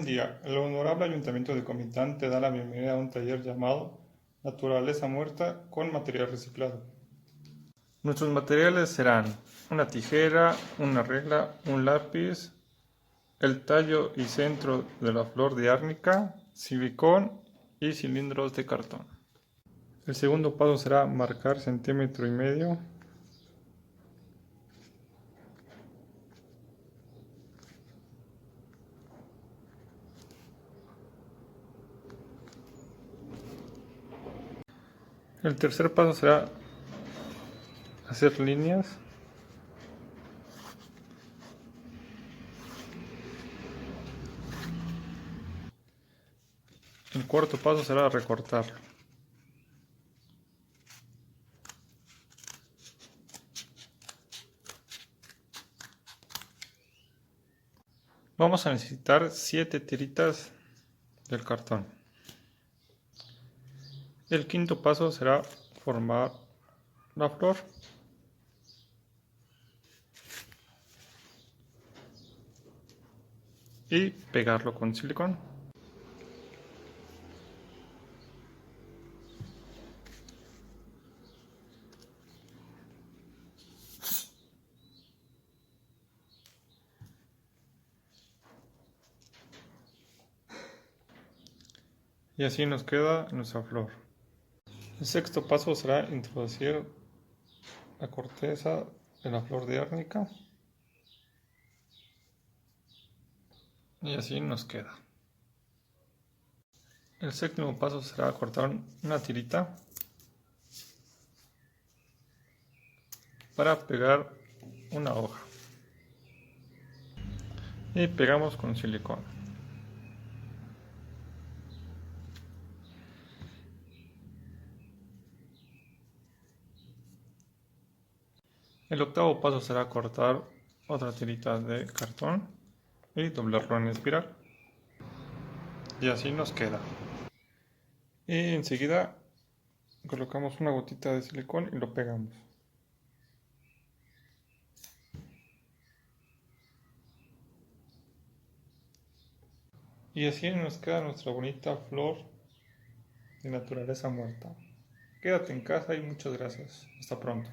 Buen día. El Honorable Ayuntamiento de Comitán te da la bienvenida a un taller llamado Naturaleza Muerta con material reciclado. Nuestros materiales serán una tijera, una regla, un lápiz, el tallo y centro de la flor de árnica, silicón y cilindros de cartón. El segundo paso será marcar 1,5 centímetros. El tercer paso será hacer líneas. El cuarto paso será recortar. Vamos a necesitar 7 tiritas del cartón. El quinto paso será formar la flor. Y pegarlo con silicón. Y así nos queda nuestra flor. El sexto paso será introducir la corteza de la flor de árnica. Y así nos queda. El séptimo paso será cortar una tirita para pegar una hoja. Y pegamos con silicón. El octavo paso será cortar otra tirita de cartón y doblarlo en espiral. Y así nos queda. Y enseguida colocamos una gotita de silicón y lo pegamos. Y así nos queda nuestra bonita flor de naturaleza muerta. Quédate en casa y muchas gracias. Hasta pronto.